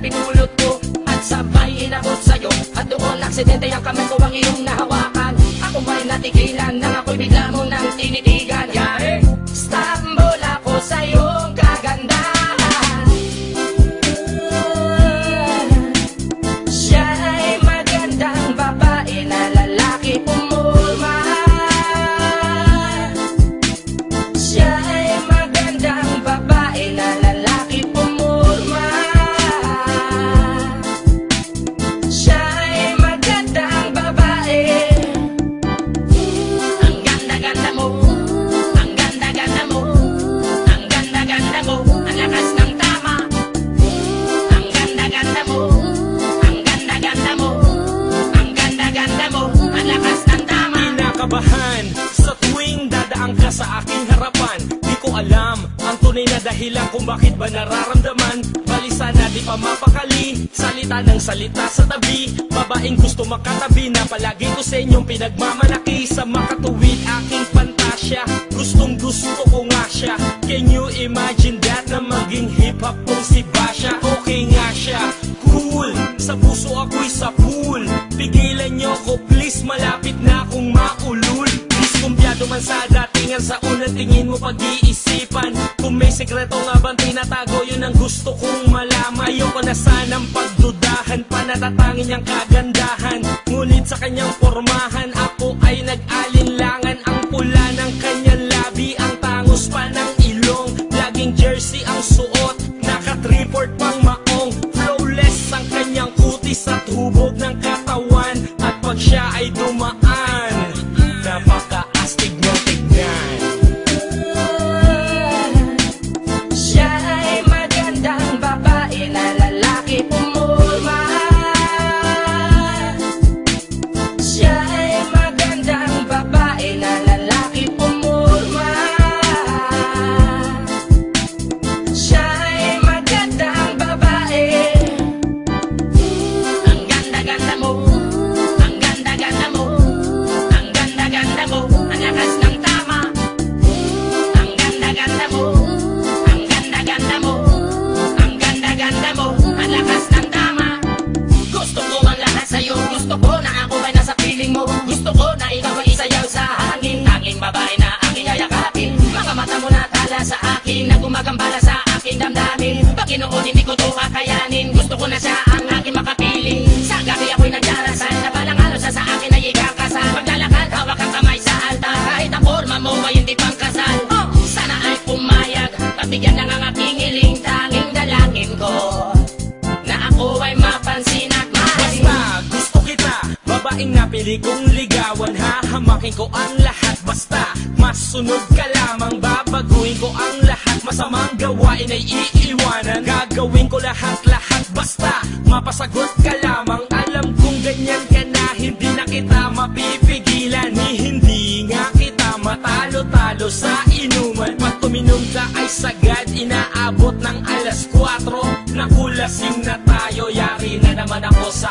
pinulot ko at sabay inabot sa'yo. At doon aksidente ang kamay ko ang iyong nahawakan. Ako ba'y natigilan nang ako'y bigla mo nang tinitigan. Yari, stambol ako sa iyong kagandahan. Siya ay magandang babae na lalaki pumulma. Siya ay magandang babae na lalaki pumulma. Siya ay magandang babae. Ang ganda-ganda mo, ang ganda-ganda mo, ang ganda-ganda mo, ang lakas ng tama. Ang ganda-ganda mo, ang ganda-ganda mo, ang ganda-ganda mo, ang lakas ng tama. Kinakabahan sa tuwing dadaan ka sa aking harapan. Di ko alam ang tunay na dahilan kung bakit ba nararamdaman. Balisa na di pa mapakali, salita ng salita sa tabi. Babaeng gusto makatabi na palagi ko sa inyong pinagmamalaki. Sa makatuwid aking pantasya, gustong gusto ko nga siya. Can you imagine that na maging hip-hop kong si Basha? Okay nga siya, cool, sa puso ako'y sa pool. Pigilan nyo ko please, malapit na akong maulul. Diskumpiyado man sa datingan, sa unang tingin mo pag-iisipan. Kung may sekreto nga bang tinatago, yun ang gusto kong malaman. Ayoko na sanang pagdudahan pa, natatangin niyang kagandahan. Ngunit sa kanyang pormahan, ako ay nag-alinlangan. Ang pula ng kanyang labi, ang tangos pa ng ilong. Laging jersey ang suot, naka-3-4 pang maong. Flawless ang kanyang kutis at hubog ng katawan. At pag siya ay dumaan, napaka-astig niyang tignan. Siya ay magandang babae na lalaki pumulma. Siya ay magandang babae na lalaki pumulma. Siya ay magandang babae. Ang ganda-ganda mo, ang ganda-ganda mo, ang ganda-ganda mo, ang lakas ng tama. Ang ganda-ganda mo, ang ganda-ganda mo, ang ganda-ganda mo, ang lakas ng tama. Gusto ko ang lahat sa'yo, gusto ko na ako ay nasa piling mo. Gusto ko na ikaw ay isayaw sa hangin. Tanging babae na aking yayakapin. Mga mata mo na tala sa akin, na gumagambala sa aking damdamin. Pagkinoon hindi ko to kakayanin, gusto ko na siya ang aking makapiling. Sa gabi ako'y nagdarasal, na balang araw sa akin ay ikakasal. Paglalakad, hawak ang kamay sa altar, kahit ang forma mo ay hindi pang kasal. Sana ay pumayag, pabigyan ng ang aking hiling. Tanging dalangin ko na ako ay mapansin at mahalin. Basta gusto kita, babaeng napili kong ligawan. Hahamakin ko ang lahat, basta masunod ka lamang. Babaguhin ko ang lahat, masamang gawain ay iiwanan. Gagawin ko lahat-lahat, basta mapasagot ka lamang. Alam kong ganyan ka na, hindi na kita mapipigilan. Hindi nga kita matalo-talo sa inuman. Pag tuminom ka ay sagad, inaabot ng alas 4. Nakulasing na tayo, yari na naman ako sa